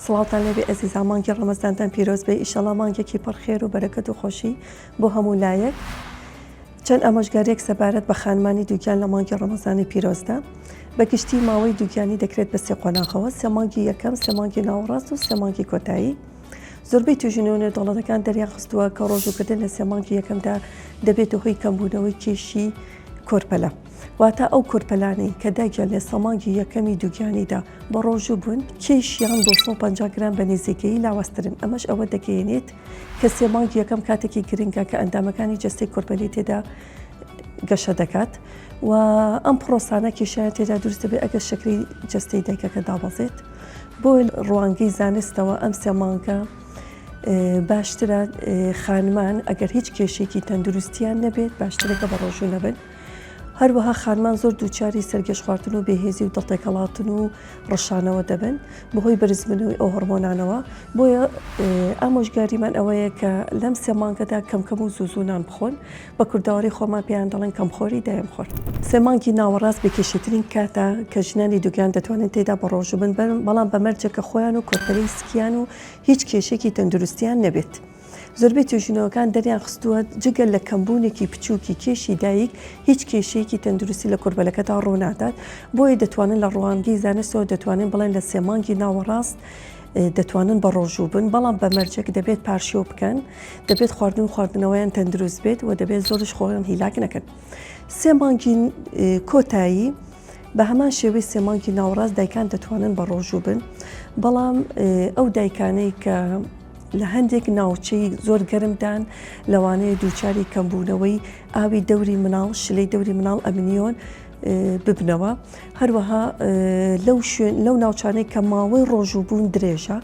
سڵاوتان لێبێ ئەزیزان، مانگی ڕەمەزانتان پیرۆز بێ. ئیشەڵا مانگێکی پڕ خێر و بەرەکەت و خۆشی بۆ هەموو لایەک. چەند ئامۆژگاریەک سەبارەت بە خانمانی دووگیان لە مانگی ڕەمەزانی پیرۆزدا. بەگشتی ماوەی دووگیانی دەکرێت بە سێ قۆناغەوە: سێ مانگی یەکەم، سێ مانگی ناوەڕاست و سێ مانگی کۆتایی. زۆربەی توێژینەوە نێودەوڵەتەکان دەریان خستووە کە ڕۆژووکردن لە سێ مانگی یەکەمدا دەبێت هۆی کەمبوونەوەی کێشی کۆرپەلە. واتە ئەو کۆرپەلانەی کە داگیان لە سەمانگی یەکەمی دووگیانیدا بە ڕۆژوو بوون، کێشیان 250 گرام بە نزیکەیی لاوەسترن. ئەمەش ئەوە دەگەیەنێت کە سێ مانگی یەکەم کاتێکی گرنگە کە ئەندامەکانی جەستەی کۆرپەلی تێدا گەشە دەکات و ئەم پرۆسانە کێشیان تێدا دروست دەبێت ئەگەر شەکری جەستەی دایکەکە دابەزێت. بۆ ڕوانگەی زانستەوە ئەم سێ مانگە باشترە خانمان ئەگەر هیچ کێشێکی تەندروستیان نەبێت باشترەکە بە ڕۆژوو نەبن. هەروەها خانمان زۆر دووچاری سەرگەشت خواردن و بێهێزی و دڵتێکەڵاتن و ڕەشانەوە دەبن بەهۆی بەرزبوونەوەی ئەو هۆرمۆنانەوە. بۆیە ئامۆژگاریمان ئەوەیە کە لەم سێ مانگەدا کەمکەم و زووزوونان بخۆن. بە کورداوەری خۆمان پێیان دەڵێن کەمخۆری دایمخۆر. سێ مانگی ناوەڕاست بەکێشێترین کاتە کە ژنانی دووگیان دەتوانن تێدا بە ڕۆژوو بن، بەڵام بە مەرجەکە خۆیان و کۆرپەلەی سکیان و هیچ کێشێکی تەندروستیان نەبێت. زۆربەی توێژینەوەکان دەریان خستووە جگەل لە کەمبوونێکی بچووکی کێشی دایک هیچ کێشەیەکی تەندروستی لە کۆرپەلەکەدا ڕوونادات. بۆیە دەتوانن لە ڕوانگەی زانستەوە دەتوانن بڵێن لە سێ مانگی ناوەڕاست دەتوانن بە ڕۆژوو بن، بەڵام بە مەرجێک دەبێت پارشیۆ بکەن، دەبێت خواردن و خواردنەوەیان تەندروست بێت و دەبێت زۆرش خۆیان هیلاک نەکەن. سێ مانگی کۆتایی بە هەمان شێوەی سێ مانگی ناوەڕاست دایکان دەتوانن بە ڕۆژوو بن، بەڵام ئەو دایکانەی کە لە هەندێک ناوچەی زۆر گەرمدان لەوانەیە دووچاری کەمبوونەوەی ئاوی دەوری مناڵ، شلەی دەوری مناڵ ئەمنیۆن ببنەوە. هەروەها لەو ناوچانەی کە ماوەی ڕۆژووبوون درێژە،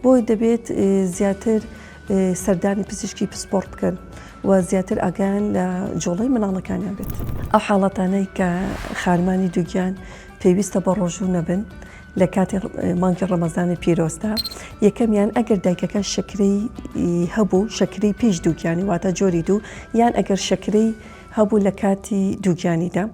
بۆی دەبێت زیاتر سەردانی پزیشکی پسپۆرت بکەن و زیاتر ئاگایان لە جۆڵەی مناڵەکانیان بێت. ئەو حاڵەتانەی کە خانمانی دووگیان پێویستە بە ڕۆژوو نەبن لە کاتی مانگی ڕەمەزانی پیرۆزدا، یەکەمیان ئەگەر دایکەکە شەکرەی هەبوو، شەکرەی پێش دووگیانی واتە جۆری دوو، یان ئەگەر شەکرەی هەبوو لە کاتی دووگیانیدا،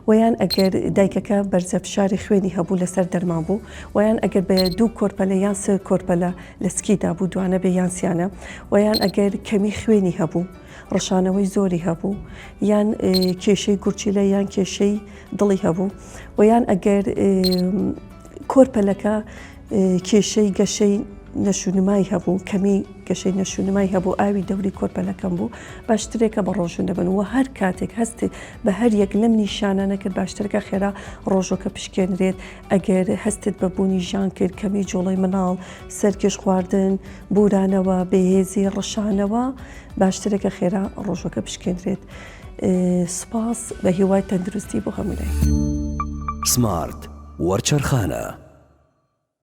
ویان ئەگەر دایکەکە بەرزەفشاری خوێنی هەبوو لەسەر دەرمان بوو، ویان ئەگەر بە دوو کۆرپەلە یان سێ کۆرپەلە لە سکیدا بوو دوانە بێ یانسیانە، ویان ئەگەر کەمی خوێنی هەبوو، ڕەشانەوەی زۆری هەبوو، یان کێشەی گورچیلە یان کێشەی دڵی هەبوو، ویان ئەگەر کۆرپەلەکە کێشەی گەشەی نەشونمای هەبوو، کەمی گەشەی نەشونمای هەبوو، ئاوی دەوری کۆرپەلەکەم بوو، باشترێکە بە ڕۆژوو نەبن. و هەر کاتێک هەستێت بە هەر یەک لەم نیشانانە کرد باشترەکە خێرا ڕۆژۆکە پشکێنرێت. ئەگەر هەستێت بە بوونی ژان کرد، کەمی جۆڵەی مناڵ، سەرکێش خواردن، بورانەوە، بێهێزی، ڕەشانەوە، باشترێکە خێرا ڕۆژۆکە پشکێنرێت. سپاس بە هیوای تەندروستی بۆ هەموو لای. سمارت وەرچەرخانە.